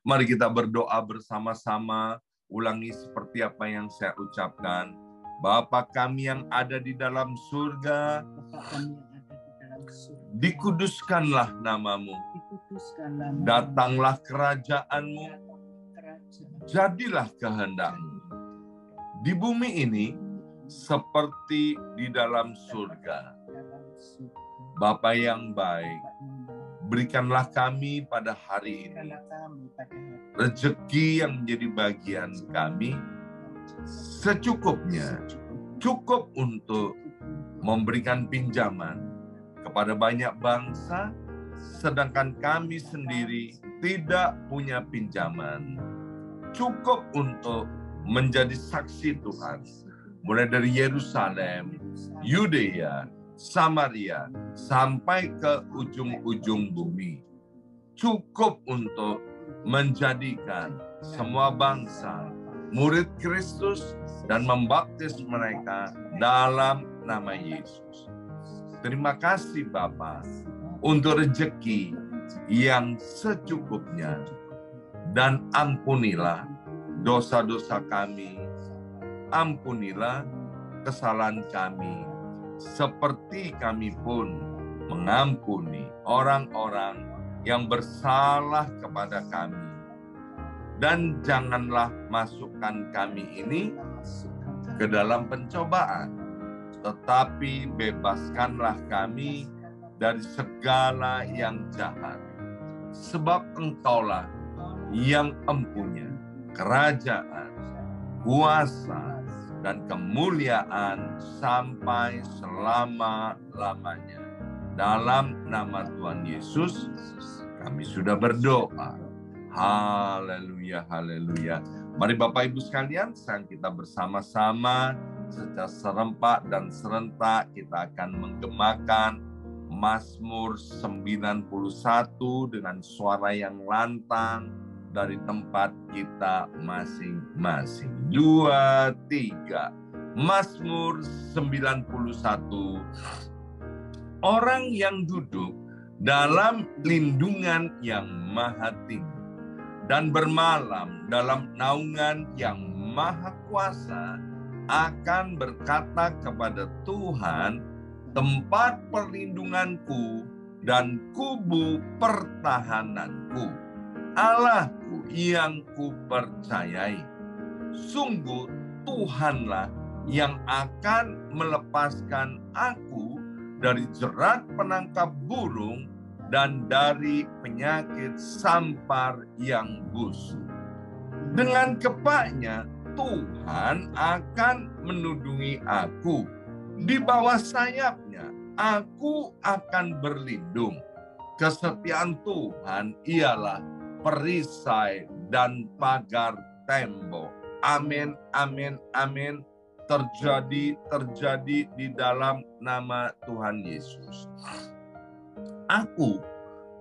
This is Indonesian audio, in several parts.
Mari kita berdoa bersama-sama. Ulangi seperti apa yang saya ucapkan. Bapa kami yang ada di dalam surga, dikuduskanlah namamu. Datanglah kerajaanmu, jadilah kehendakmu. Di bumi ini, seperti di dalam surga. Bapa yang baik, berikanlah kami pada hari ini rezeki yang menjadi bagian kami secukupnya, cukup untuk memberikan pinjaman kepada banyak bangsa, sedangkan kami sendiri tidak punya pinjaman. Cukup untuk menjadi saksi Tuhan, mulai dari Yerusalem, Yudea, Samaria, sampai ke ujung-ujung bumi. Cukup untuk menjadikan semua bangsa murid Kristus dan membaptis mereka dalam nama Yesus. Terima kasih Bapa untuk rezeki yang secukupnya, dan ampunilah dosa-dosa kami, ampunilah kesalahan kami, seperti kami pun mengampuni orang-orang yang bersalah kepada kami. Dan janganlah masukkan kami ini ke dalam pencobaan, tetapi bebaskanlah kami dari segala yang jahat. Sebab Engkaulah yang empunya kerajaan, kuasa, dan kemuliaan sampai selama-lamanya. Dalam nama Tuhan Yesus, kami sudah berdoa. Haleluya, haleluya. Mari Bapak Ibu sekalian, sekarang kita bersama-sama secara serempak dan serentak kita akan menggemakan Mazmur 91 dengan suara yang lantang dari tempat kita masing-masing. 2, 3. Mazmur 91. Orang yang duduk dalam lindungan yang maha tinggi dan bermalam dalam naungan yang maha kuasa akan berkata kepada Tuhan, tempat perlindunganku dan kubu pertahananku, Allahku yang kupercayai. Sungguh Tuhanlah yang akan melepaskan aku dari jerat penangkap burung dan dari penyakit sampar yang busuk. Dengan kepaknya Tuhan akan menudungi aku. Di bawah sayapnya aku akan berlindung. Kesetiaan Tuhan ialah perisai dan pagar tembok. Amin, amin, amin. Terjadi di dalam nama Tuhan Yesus. Aku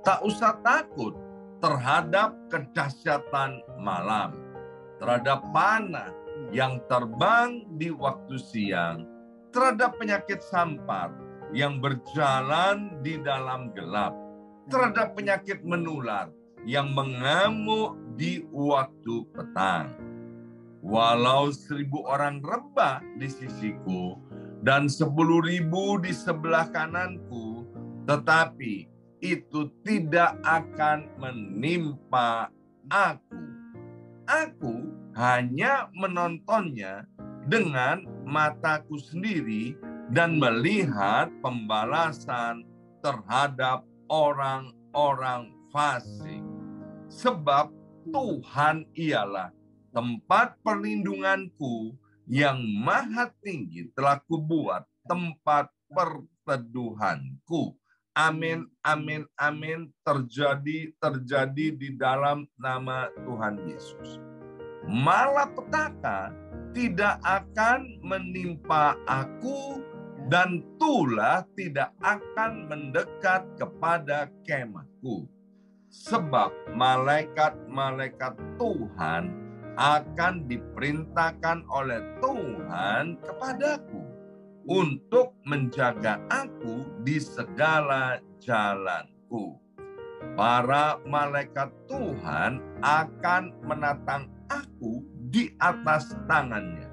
tak usah takut terhadap kedahsyatan malam, terhadap panah yang terbang di waktu siang, terhadap penyakit sampar yang berjalan di dalam gelap, terhadap penyakit menular yang mengamuk di waktu petang. Walau 1.000 orang rebah di sisiku dan 10.000 di sebelah kananku, tetapi itu tidak akan menimpa aku. Aku hanya menontonnya dengan mataku sendiri dan melihat pembalasan terhadap orang-orang fasik. Sebab Tuhan ialah tempat perlindunganku, yang maha tinggi telah kubuat tempat perteduhanku. Amin, amin, amin. Terjadi di dalam nama Tuhan Yesus. Malapetaka tidak akan menimpa aku, dan tulah tidak akan mendekat kepada kemahku. Sebab malaikat-malaikat Tuhan akan diperintahkan oleh Tuhan kepadaku untuk menjaga aku di segala jalanku. para malaikat Tuhan akan menatang aku di atas tangannya,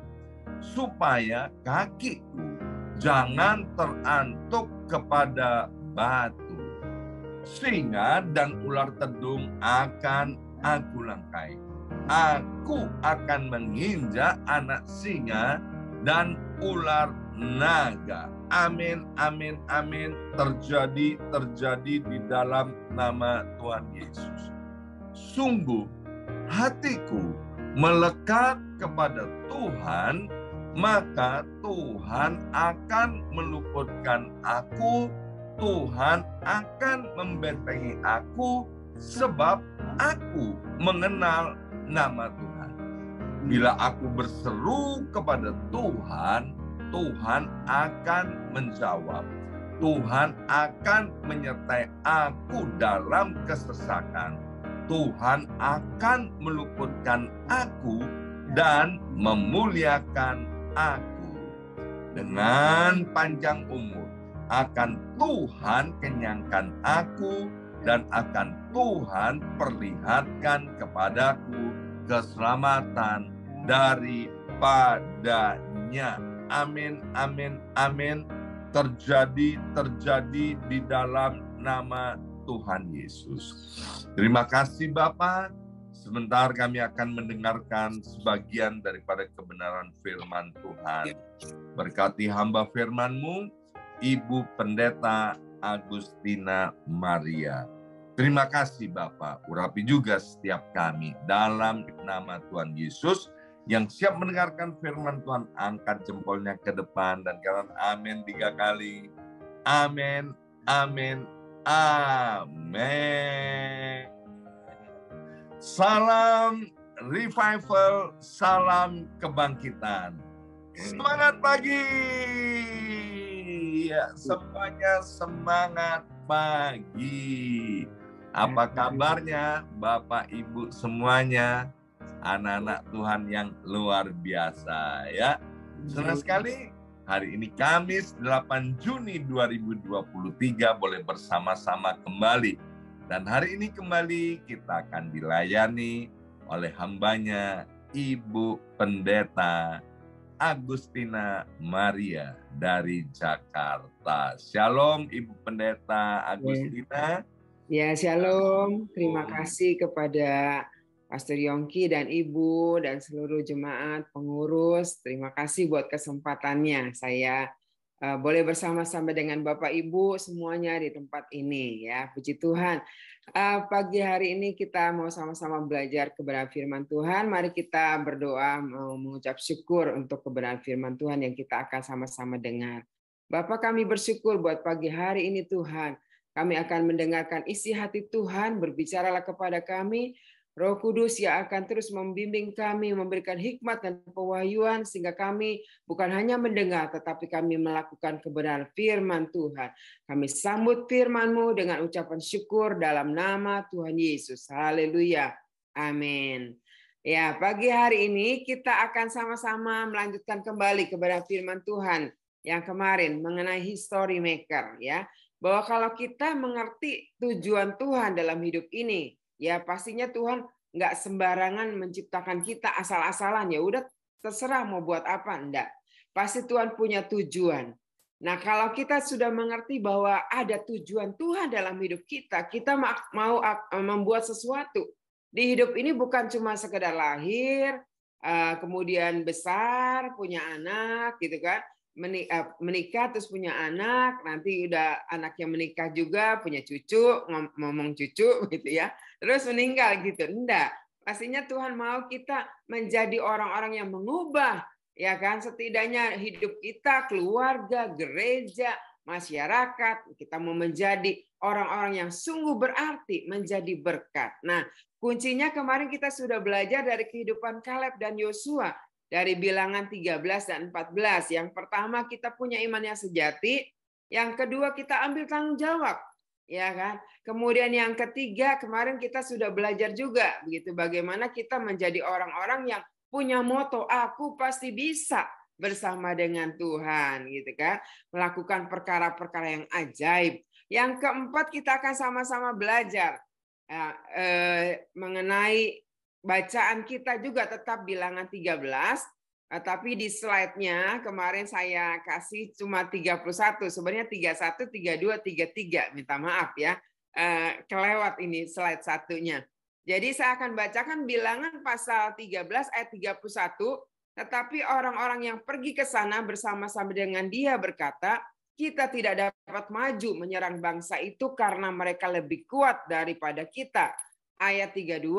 supaya kakiku jangan terantuk kepada batu. Singa dan ular tedung akan aku langkai. Aku akan menginjak anak singa dan ular naga. Amin, amin, amin. Terjadi di dalam nama Tuhan Yesus. Sungguh hatiku melekat kepada Tuhan, maka Tuhan akan meluputkan aku, Tuhan akan membentengi aku, sebab aku mengenal nama Tuhan. Bila aku berseru kepada Tuhan, Tuhan akan menjawab. Tuhan akan menyertai aku dalam kesesakan. Tuhan akan meluputkan aku dan memuliakan aku. Dengan panjang umur akan Tuhan kenyangkan aku, dan akan Tuhan perlihatkan kepadaku keselamatan daripadanya. Amin, amin, amin. Terjadi di dalam nama Tuhan Yesus. Terima kasih Bapak. Sebentar kami akan mendengarkan sebagian daripada kebenaran firman Tuhan. Berkati hamba firman-Mu, Ibu Pendeta Agustina Maria. Terima kasih Bapak, urapi juga setiap kami dalam nama Tuhan Yesus. Yang siap mendengarkan firman Tuhan, angkat jempolnya ke depan dan katakan amin 3 kali. Amin, amin, amin. Salam revival, salam kebangkitan. Semangat pagi. Ya, semuanya semangat pagi. Apa kabarnya Bapak Ibu semuanya? Anak-anak Tuhan yang luar biasa ya. Senang sekali hari ini Kamis 8 Juni 2023 boleh bersama-sama kembali. Dan hari ini kembali kita akan dilayani oleh hambanya Ibu Pendeta Agustina Maria dari Jakarta. Shalom Ibu Pendeta Agustina. Ya, shalom. Terima kasih kepada Pastor Yongki dan Ibu dan seluruh jemaat pengurus. Terima kasih buat kesempatannya. Saya boleh bersama-sama dengan Bapak Ibu semuanya di tempat ini ya. Puji Tuhan. Pagi hari ini kita mau sama-sama belajar kebenaran firman Tuhan. Mari kita berdoa mengucap syukur untuk kebenaran firman Tuhan yang kita akan sama-sama dengar. Bapak, kami bersyukur buat pagi hari ini Tuhan. Kami akan mendengarkan isi hati Tuhan, berbicaralah kepada kami. Roh Kudus yang akan terus membimbing kami, memberikan hikmat dan pewahyuan, sehingga kami bukan hanya mendengar, tetapi kami melakukan kebenaran firman Tuhan. Kami sambut firman-Mu dengan ucapan syukur dalam nama Tuhan Yesus. Haleluya. Amin. Ya, pagi hari ini kita akan sama-sama melanjutkan kembali kebenaran firman Tuhan yang kemarin mengenai history maker ya. Bahwa kalau kita mengerti tujuan Tuhan dalam hidup ini, ya pastinya Tuhan nggak sembarangan menciptakan kita asal-asalan. Ya udah terserah mau buat apa, enggak. Pasti Tuhan punya tujuan. Nah kalau kita sudah mengerti bahwa ada tujuan Tuhan dalam hidup kita, kita mau membuat sesuatu. Di hidup ini bukan cuma sekedar lahir, kemudian besar, punya anak, gitu kan. Menikah terus punya anak, nanti udah anaknya menikah juga punya cucu, ngomong cucu gitu ya, terus meninggal gitu. Enggak, pastinya Tuhan mau kita menjadi orang-orang yang mengubah ya kan, setidaknya hidup kita, keluarga, gereja, masyarakat, kita mau menjadi orang-orang yang sungguh berarti, menjadi berkat. Nah kuncinya kemarin kita sudah belajar dari kehidupan Kaleb dan Yosua. Dari bilangan 13 dan 14. Yang pertama kita punya iman yang sejati. Yang kedua kita ambil tanggung jawab. Ya kan? Kemudian yang ketiga kemarin kita sudah belajar juga. Begitu bagaimana kita menjadi orang-orang yang punya moto, aku pasti bisa bersama dengan Tuhan. Gitu kan? Melakukan perkara-perkara yang ajaib. Yang keempat, kita akan sama-sama belajar mengenai bacaan kita juga tetap bilangan 13, tapi di slide-nya kemarin saya kasih cuma 31, sebenarnya 31, 32, 33. Minta maaf ya, kelewat ini slide satunya. Jadi saya akan bacakan bilangan pasal 13 ayat 31, tetapi orang-orang yang pergi ke sana bersama-sama dengan dia berkata, kita tidak dapat maju menyerang bangsa itu karena mereka lebih kuat daripada kita. Ayat 32,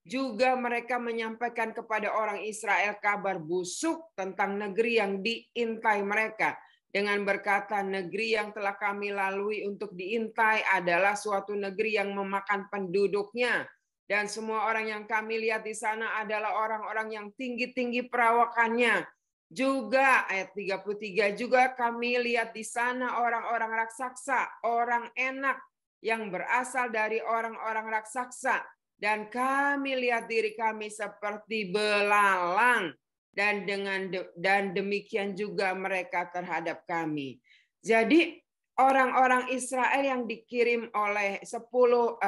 juga mereka menyampaikan kepada orang Israel kabar busuk tentang negeri yang diintai mereka. Dengan berkata, negeri yang telah kami lalui untuk diintai adalah suatu negeri yang memakan penduduknya. Dan semua orang yang kami lihat di sana adalah orang-orang yang tinggi-tinggi perawakannya. Juga ayat 33, juga kami lihat di sana orang-orang raksasa, orang enak yang berasal dari orang-orang raksasa. Dan kami lihat diri kami seperti belalang. Dan demikian juga mereka terhadap kami. Jadi orang-orang Israel yang dikirim oleh 12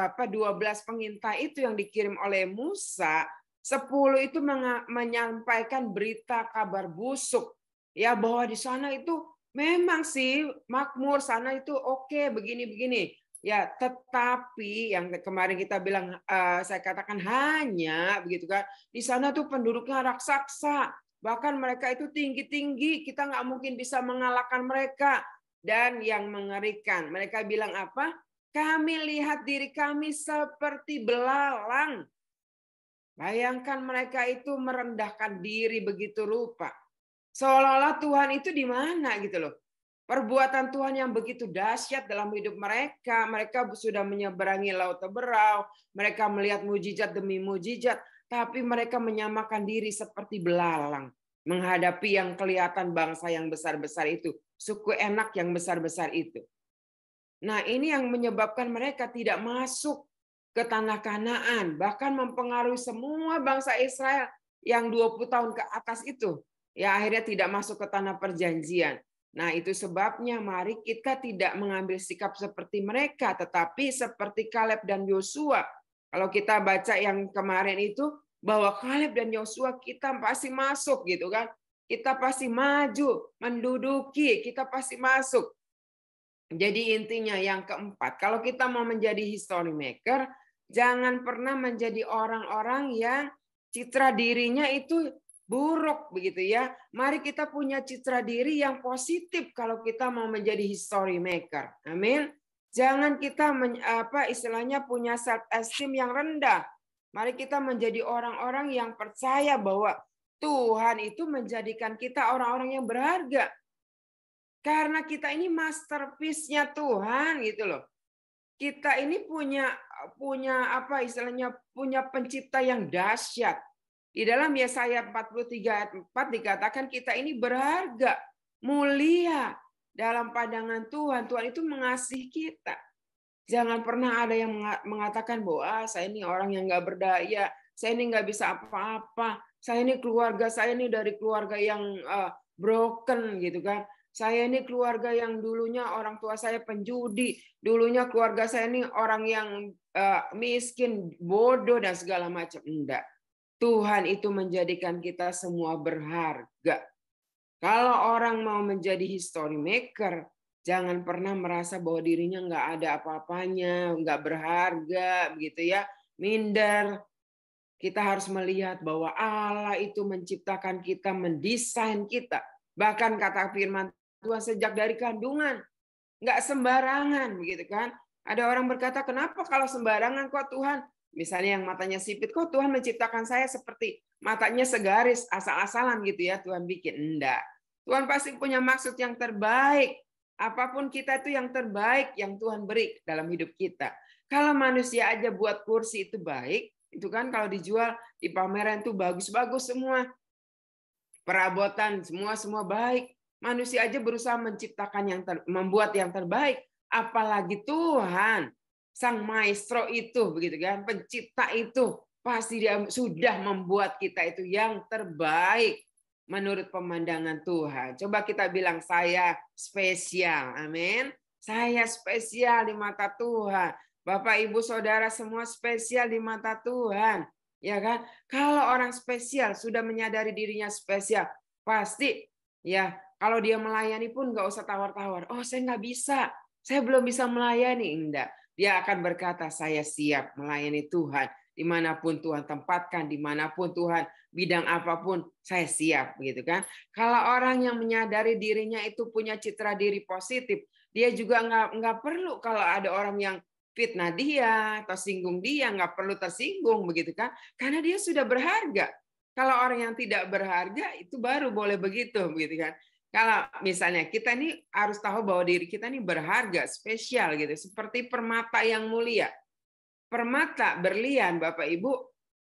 pengintai itu yang dikirim oleh Musa, 10 itu menyampaikan berita kabar busuk, ya, bahwa di sana itu memang sih makmur, sana itu oke, begini-begini, ya, tetapi yang kemarin kita bilang, saya katakan hanya begitu kan, di sana tuh penduduknya raksasa, bahkan mereka itu tinggi-tinggi, kita nggak mungkin bisa mengalahkan mereka. Dan yang mengerikan, mereka bilang apa? Kami lihat diri kami seperti belalang. Bayangkan mereka itu merendahkan diri begitu rupa. Seolah-olah Tuhan itu di mana gitu loh. Perbuatan Tuhan yang begitu dahsyat dalam hidup mereka. Mereka sudah menyeberangi laut Teberau. Mereka melihat mujizat demi mujizat. Tapi mereka menyamakan diri seperti belalang. Menghadapi yang kelihatan bangsa yang besar-besar itu. Suku enak yang besar-besar itu. Nah, ini yang menyebabkan mereka tidak masuk ke tanah Kanaan, bahkan mempengaruhi semua bangsa Israel yang 20 tahun ke atas itu. Ya, akhirnya tidak masuk ke tanah perjanjian. Nah, itu sebabnya mari kita tidak mengambil sikap seperti mereka, tetapi seperti Kaleb dan Yosua. Kalau kita baca yang kemarin itu, bahwa Kaleb dan Yosua kita pasti masuk gitu kan. Kita pasti maju, menduduki, kita pasti masuk. Jadi intinya yang keempat, kalau kita mau menjadi history maker, jangan pernah menjadi orang-orang yang citra dirinya itu buruk begitu ya. Mari kita punya citra diri yang positif kalau kita mau menjadi history maker. Amin. Jangan kita istilahnya punya self esteem yang rendah. Mari kita menjadi orang-orang yang percaya bahwa Tuhan itu menjadikan kita orang-orang yang berharga. Karena kita ini masterpiece-nya Tuhan gitu loh. Kita ini punya apa istilahnya, punya pencipta yang dahsyat. Di dalam Yesaya 43 ayat 4 dikatakan kita ini berharga, mulia dalam pandangan Tuhan. Tuhan itu mengasihi kita. Jangan pernah ada yang mengatakan bahwa saya ini orang yang nggak berdaya, saya ini nggak bisa apa-apa, saya ini keluarga saya ini dari keluarga yang broken gitu kan. Saya ini keluarga yang dulunya orang tua saya penjudi, dulunya keluarga saya ini orang yang miskin, bodoh dan segala macam. Enggak. Tuhan itu menjadikan kita semua berharga. Kalau orang mau menjadi history maker, jangan pernah merasa bahwa dirinya nggak ada apa-apanya, nggak berharga, begitu ya, minder. Kita harus melihat bahwa Allah itu menciptakan kita, mendesain kita. Bahkan kata firman Tuhan sejak dari kandungan, nggak sembarangan, begitu kan? Ada orang berkata, kenapa kalau sembarangan kok Tuhan? Misalnya yang matanya sipit, kok Tuhan menciptakan saya seperti matanya segaris, asal-asalan gitu ya Tuhan bikin? Enggak. Tuhan pasti punya maksud yang terbaik. Apapun kita itu yang terbaik yang Tuhan beri dalam hidup kita. Kalau manusia aja buat kursi itu baik, itu kan kalau dijual di pameran itu bagus-bagus semua. Perabotan semua baik. Manusia aja berusaha menciptakan membuat yang terbaik, apalagi Tuhan, sang maestro itu, begitu kan, pencipta itu pasti dia sudah membuat kita itu yang terbaik menurut pemandangan Tuhan. Coba kita bilang saya spesial, amin. Saya spesial di mata Tuhan. Bapak, Ibu, Saudara semua spesial di mata Tuhan. Ya kan? Kalau orang spesial sudah menyadari dirinya spesial, pasti ya kalau dia melayani pun nggak usah tawar-tawar. Oh, saya nggak bisa. Saya belum bisa melayani. Enggak. Dia akan berkata, saya siap melayani Tuhan. Dimanapun Tuhan tempatkan, dimanapun Tuhan, bidang apapun, saya siap, gitu kan? Kalau orang yang menyadari dirinya itu punya citra diri positif, dia juga nggak perlu kalau ada orang yang fitnah dia atau singgung dia, nggak perlu tersinggung, begitu kan? Karena dia sudah berharga. Kalau orang yang tidak berharga itu baru boleh begitu, begitu kan? Kalau misalnya kita ini harus tahu bahwa diri kita ini berharga, spesial gitu, seperti permata yang mulia. Permata berlian, Bapak Ibu,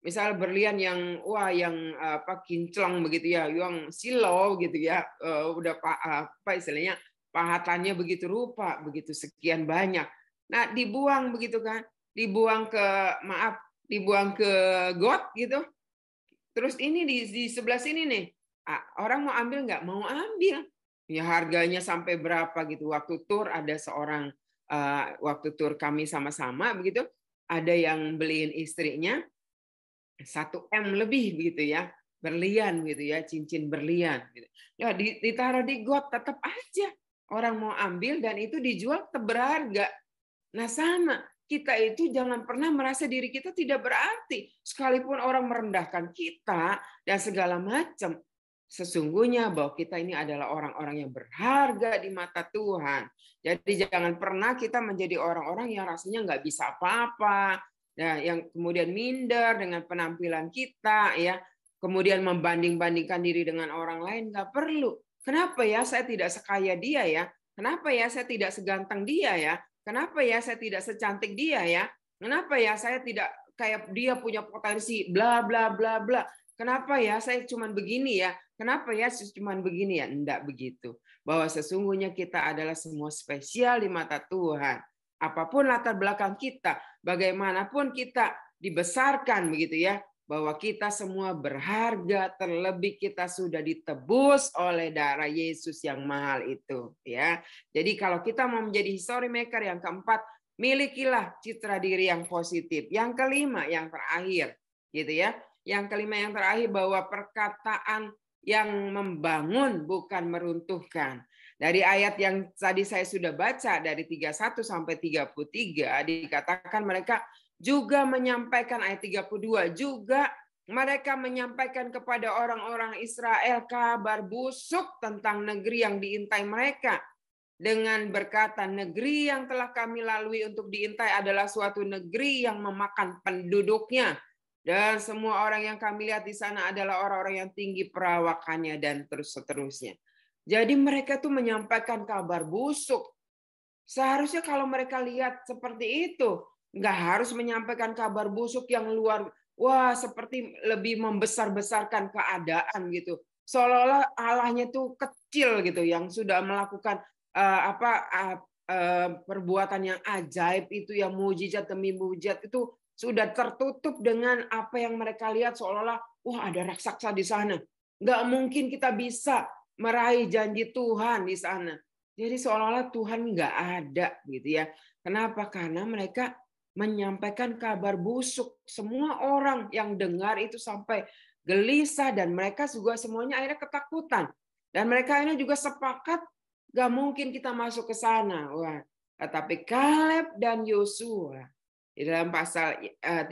misal berlian yang yang kinclong begitu ya, yang silau gitu ya, udah apa istilahnya pahatannya begitu rupa, begitu sekian banyak. Nah, dibuang begitu kan, dibuang ke got gitu. Terus ini di sebelah sini nih, orang mau ambil nggak? Mau ambil. Ya harganya sampai berapa gitu. Waktu tur ada seorang, waktu tur kami sama-sama begitu, ada yang beliin istrinya 1 M lebih begitu ya, berlian gitu ya, cincin berlian. Gitu. Ya ditaruh di got tetap aja orang mau ambil dan itu dijual berharga. Nah sama, kita itu jangan pernah merasa diri kita tidak berarti. Sekalipun orang merendahkan kita dan segala macam, sesungguhnya bahwa kita ini adalah orang-orang yang berharga di mata Tuhan. Jadi jangan pernah kita menjadi orang-orang yang rasanya nggak bisa apa-apa, ya, yang kemudian minder dengan penampilan kita, ya, kemudian membanding-bandingkan diri dengan orang lain, nggak perlu. Kenapa ya saya tidak sekaya dia ya? Kenapa ya saya tidak seganteng dia ya? Kenapa ya saya tidak secantik dia ya? Kenapa ya saya tidak kayak dia punya potensi bla bla bla bla? Kenapa ya saya cuman begini ya? Kenapa ya cuman begini ya? Enggak begitu. Bahwa sesungguhnya kita adalah semua spesial di mata Tuhan. Apapun latar belakang kita, bagaimanapun kita dibesarkan begitu ya, bahwa kita semua berharga, terlebih kita sudah ditebus oleh darah Yesus yang mahal itu, ya. Jadi kalau kita mau menjadi history maker, yang keempat, milikilah citra diri yang positif. Yang kelima, yang terakhir, gitu ya. Yang kelima, yang terakhir, bahwa perkataan yang membangun bukan meruntuhkan. Dari ayat yang tadi saya sudah baca dari 31 sampai 33 dikatakan mereka juga menyampaikan, ayat 32, juga mereka menyampaikan kepada orang-orang Israel kabar busuk tentang negeri yang diintai mereka dengan berkata, negeri yang telah kami lalui untuk diintai adalah suatu negeri yang memakan penduduknya. Dan semua orang yang kami lihat di sana adalah orang-orang yang tinggi perawakannya dan terus seterusnya. Jadi mereka tuh menyampaikan kabar busuk. Seharusnya kalau mereka lihat seperti itu, nggak harus menyampaikan kabar busuk yang luar, seperti lebih membesar-besarkan keadaan gitu. Seolah-olah Allahnya tuh kecil gitu, yang sudah melakukan perbuatan yang ajaib itu, yang mujizat demi mujizat itu sudah tertutup dengan apa yang mereka lihat, seolah-olah ada raksasa di sana. Nggak mungkin kita bisa meraih janji Tuhan di sana. Jadi seolah-olah Tuhan nggak ada gitu ya. Kenapa? Karena mereka menyampaikan kabar busuk. Semua orang yang dengar itu sampai gelisah dan mereka juga semuanya akhirnya ketakutan. Dan mereka ini juga sepakat nggak mungkin kita masuk ke sana. Tetapi Kaleb dan Yosua di dalam pasal 13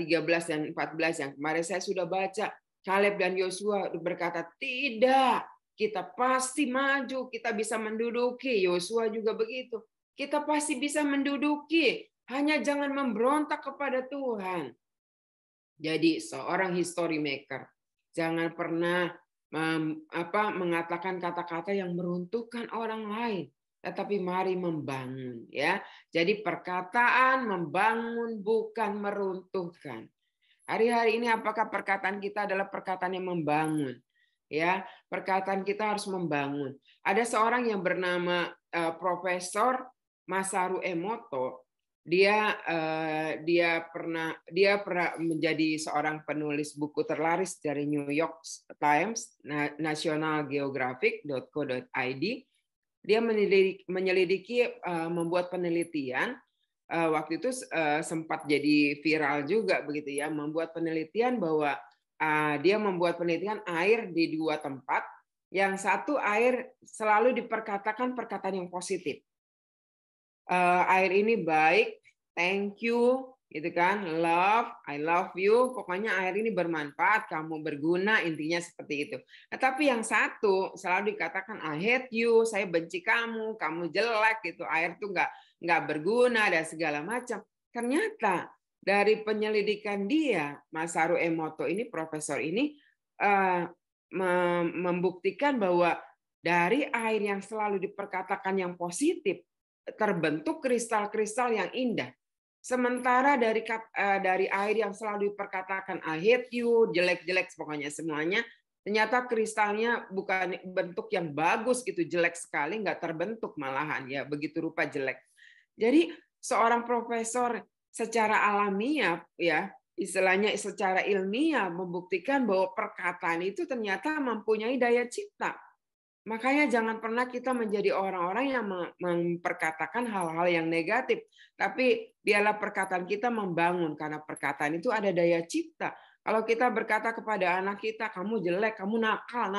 dan 14 yang kemarin saya sudah baca, Kaleb dan Yosua berkata, tidak, kita pasti maju, kita bisa menduduki. Yosua juga begitu. Kita pasti bisa menduduki, hanya jangan memberontak kepada Tuhan. Jadi seorang history maker jangan pernah mengatakan kata-kata yang meruntuhkan orang lain, tetapi mari membangun, ya. Jadi perkataan membangun bukan meruntuhkan. Hari-hari ini apakah perkataan kita adalah perkataan yang membangun? Ya, perkataan kita harus membangun. Ada seorang yang bernama Profesor Masaru Emoto. Dia pernah menjadi seorang penulis buku terlaris dari New York Times, National Geographic.co.id. dia menyelidiki, membuat penelitian. Waktu itu sempat jadi viral juga begitu ya, membuat penelitian bahwa dia membuat penelitian air di 2 tempat. Yang satu air selalu diperkatakan perkataan yang positif. Air ini baik, thank you, gitu kan, love, I love you, pokoknya air ini bermanfaat, kamu berguna, intinya seperti itu. Nah, tapi yang satu selalu dikatakan I hate you, saya benci kamu, kamu jelek, gitu, air tuh nggak berguna dan segala macam. Ternyata dari penyelidikan dia, Masaru Emoto ini, profesor ini membuktikan bahwa dari air yang selalu diperkatakan yang positif terbentuk kristal-kristal yang indah. Sementara dari air yang selalu diperkatakan I hate you, jelek-jelek pokoknya semuanya, ternyata kristalnya bukan bentuk yang bagus gitu, jelek sekali, nggak terbentuk malahan ya, begitu rupa jelek. Jadi seorang profesor secara alamiah ya, istilahnya secara ilmiah membuktikan bahwa perkataan itu ternyata mempunyai daya cipta. Makanya jangan pernah kita menjadi orang-orang yang memperkatakan hal-hal yang negatif. Tapi biarlah perkataan kita membangun, karena perkataan itu ada daya cipta. Kalau kita berkata kepada anak kita, kamu jelek, kamu nakal,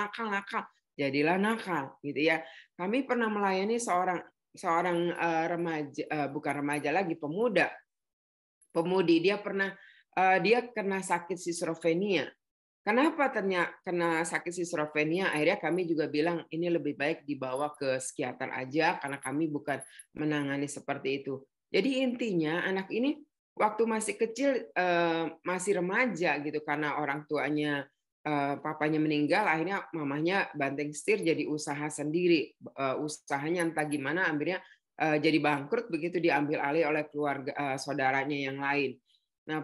jadilah nakal, gitu ya. Kami pernah melayani seorang remaja, bukan remaja lagi, pemudi. Dia kena sakit schizophrenia. Kenapa ternyata kena sakit schizophrenia? Akhirnya kami juga bilang ini lebih baik dibawa ke psikiater aja karena kami bukan menangani seperti itu. Jadi intinya anak ini waktu masih kecil, masih remaja gitu, karena orang tuanya, papanya meninggal, akhirnya mamanya banting setir jadi usaha sendiri. Usahanya entah gimana akhirnya jadi bangkrut, begitu diambil alih oleh keluarga, saudaranya yang lain. Nah,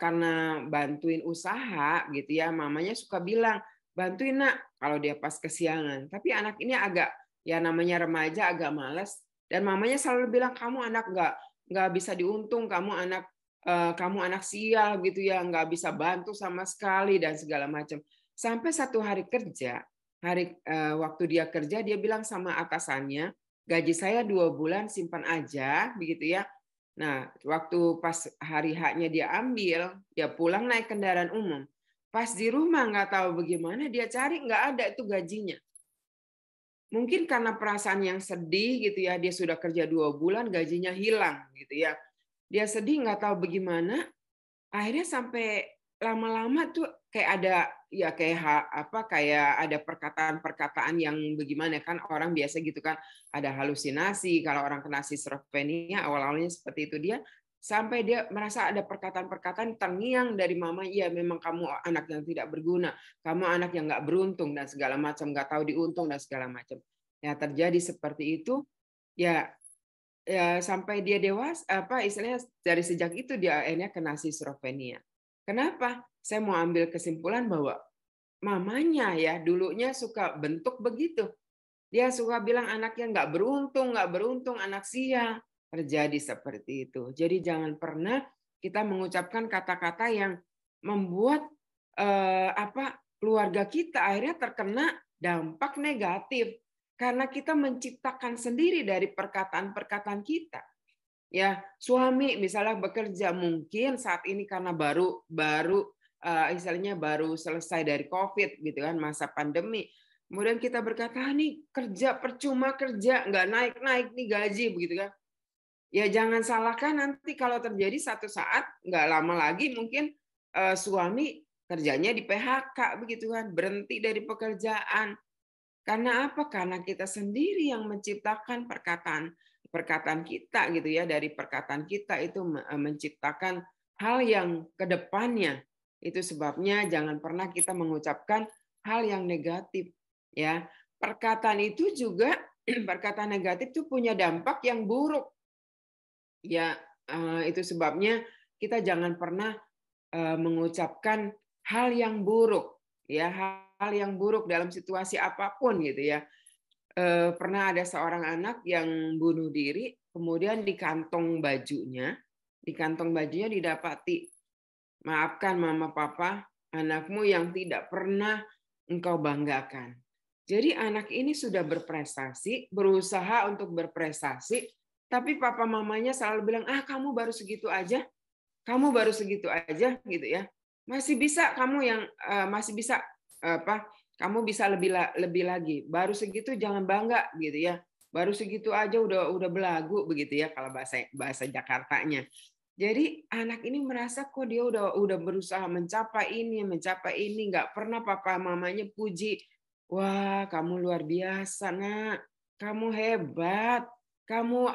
karena bantuin usaha gitu ya, mamanya suka bilang, bantuin nak kalau dia pas kesiangan. Tapi anak ini agak, ya namanya remaja, agak malas. Dan mamanya selalu bilang, kamu anak nggak bisa diuntung, kamu anak sial gitu ya, nggak bisa bantu sama sekali dan segala macam. Sampai satu hari kerja, waktu dia kerja, dia bilang sama atasannya, gaji saya 2 bulan simpan aja, begitu ya. Nah, waktu pas hari H-nya dia ambil, dia pulang naik kendaraan umum. Pas di rumah nggak tahu bagaimana, dia cari nggak ada itu gajinya. Mungkin karena perasaan yang sedih gitu ya, dia sudah kerja 2 bulan, gajinya hilang gitu ya. Dia sedih nggak tahu bagaimana, akhirnya sampai lama-lama tuh kayak ada ya kayak ada perkataan-perkataan yang bagaimana, kan orang biasa gitu kan, ada halusinasi kalau orang kena schizophrenia, awal-awalnya seperti itu. Dia sampai dia merasa ada perkataan-perkataan terngiang dari mama, iya memang kamu anak yang tidak berguna, kamu anak yang nggak beruntung dan segala macam, nggak tahu diuntung dan segala macam. Ya terjadi seperti itu ya, sampai dia dewasa, istilahnya dari sejak itu dia akhirnya kena schizophrenia. Kenapa? Saya mau ambil kesimpulan bahwa mamanya ya dulunya suka bentuk begitu. Dia suka bilang anaknya nggak beruntung, anak sial. Terjadi seperti itu. Jadi jangan pernah kita mengucapkan kata-kata yang membuat keluarga kita akhirnya terkena dampak negatif. Karena kita menciptakan sendiri dari perkataan-perkataan kita. Ya, suami misalnya bekerja, mungkin saat ini karena baru istilahnya baru selesai dari COVID gitu kan, masa pandemi. Kemudian kita berkata, nih kerja percuma, kerja nggak naik nih gaji begitu kan. Ya jangan salahkan nanti kalau terjadi satu saat nggak lama lagi mungkin suami kerjanya di PHK begitu kan, berhenti dari pekerjaan. Karena apa? Karena kita sendiri yang menciptakan perkataan kita gitu ya, dari perkataan kita itu menciptakan hal yang kedepannya. Itu sebabnya jangan pernah kita mengucapkan hal yang negatif ya. Perkataan itu juga perkataan negatif itu punya dampak yang buruk. Ya, itu sebabnya kita jangan pernah mengucapkan hal yang buruk ya, hal yang buruk dalam situasi apapun gitu ya. Pernah ada seorang anak yang bunuh diri, kemudian di kantong bajunya didapati, maafkan mama papa, anakmu yang tidak pernah engkau banggakan. Jadi anak ini sudah berprestasi, berusaha untuk berprestasi, tapi papa mamanya selalu bilang, kamu baru segitu aja, kamu baru segitu aja, gitu ya. Masih bisa kamu yang masih bisa kamu bisa lebih lagi. Baru segitu jangan bangga, gitu ya. Baru segitu aja udah belagu, begitu ya kalau bahasa Jakartanya. Jadi anak ini merasa kok dia udah berusaha mencapai ini, nggak pernah papa mamanya puji. Wah, kamu luar biasa, Nak. Kamu hebat. Kamu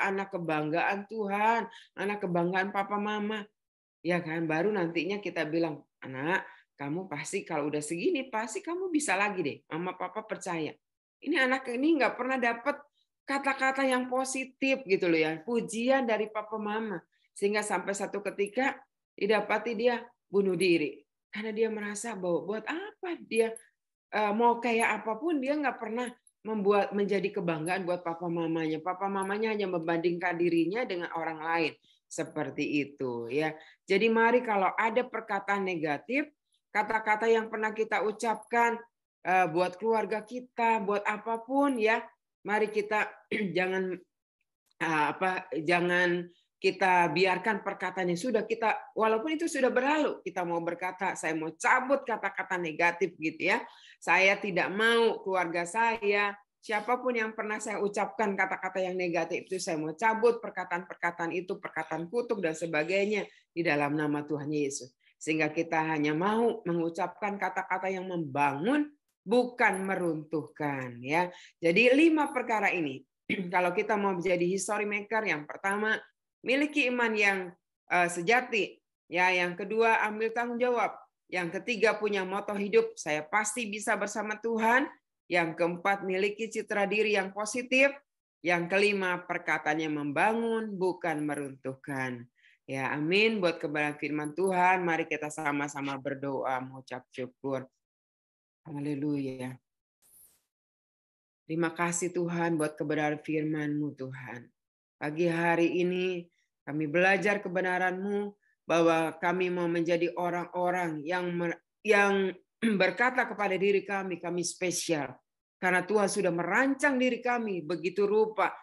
anak kebanggaan Tuhan, anak kebanggaan papa mama. Ya kan, baru nantinya kita bilang, "Anak, kamu pasti kalau udah segini pasti kamu bisa lagi deh. Mama papa percaya." Ini anak ini nggak pernah dapat kata-kata yang positif gitu loh ya, pujian dari papa mama. Sehingga sampai satu ketika didapati dia bunuh diri. Karena dia merasa bahwa buat apa dia mau kayak apapun dia nggak pernah menjadi kebanggaan buat papa mamanya. Papa mamanya hanya membandingkan dirinya dengan orang lain. Seperti itu ya. Jadi mari kalau ada perkataan negatif, kata-kata yang pernah kita ucapkan buat keluarga kita, buat apapun ya, mari kita jangan kita biarkan perkataannya sudah kita walaupun itu sudah berlalu kita mau berkata saya mau cabut kata-kata negatif gitu ya. Saya tidak mau keluarga saya siapapun yang pernah saya ucapkan kata-kata yang negatif itu saya mau cabut perkataan-perkataan itu, perkataan kutuk dan sebagainya di dalam nama Tuhan Yesus. Sehingga kita hanya mau mengucapkan kata-kata yang membangun bukan meruntuhkan ya. Jadi 5 perkara ini kalau kita mau menjadi history maker, yang pertama miliki iman yang sejati, ya. Yang kedua ambil tanggung jawab. Yang ketiga punya moto hidup, saya pasti bisa bersama Tuhan. Yang keempat miliki citra diri yang positif. Yang kelima perkataannya membangun bukan meruntuhkan. Ya, amin. Buat kebenaran firman Tuhan, mari kita sama-sama berdoa mengucap syukur. Haleluya. Terima kasih Tuhan buat kebenaran firman-Mu Tuhan. Pagi hari ini kami belajar kebenaran-Mu bahwa kami mau menjadi orang-orang yang berkata kepada diri kami spesial. Karena Tuhan sudah merancang diri kami begitu rupa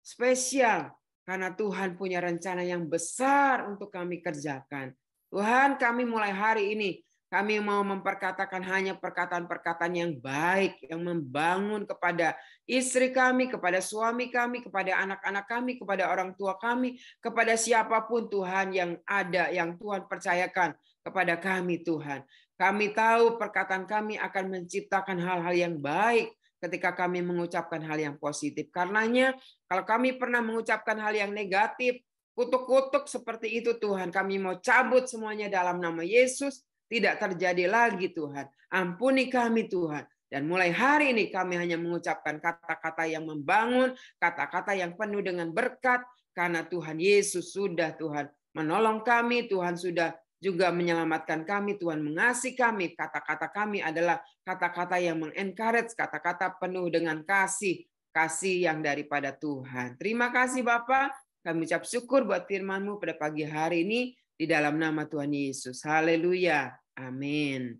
spesial. Karena Tuhan punya rencana yang besar untuk kami kerjakan. Tuhan, kami mulai hari ini kami mau memperkatakan hanya perkataan-perkataan yang baik, yang membangun kepada istri kami, kepada suami kami, kepada anak-anak kami, kepada orang tua kami, kepada siapapun Tuhan yang ada, yang Tuhan percayakan kepada kami Tuhan. Kami tahu perkataan kami akan menciptakan hal-hal yang baik ketika kami mengucapkan hal yang positif. Karenanya kalau kami pernah mengucapkan hal yang negatif, kutuk-kutuk seperti itu Tuhan, kami mau cabut semuanya dalam nama Yesus. Tidak terjadi lagi Tuhan. Ampuni kami Tuhan. Dan mulai hari ini kami hanya mengucapkan kata-kata yang membangun, kata-kata yang penuh dengan berkat. Karena Tuhan Yesus sudah Tuhan menolong kami, Tuhan sudah juga menyelamatkan kami, Tuhan mengasihi kami. Kata-kata kami adalah kata-kata yang mengencourage, kata-kata penuh dengan kasih yang daripada Tuhan. Terima kasih Bapak. Kami ucap syukur buat firman-Mu pada pagi hari ini. Di dalam nama Tuhan Yesus. Haleluya. Amin.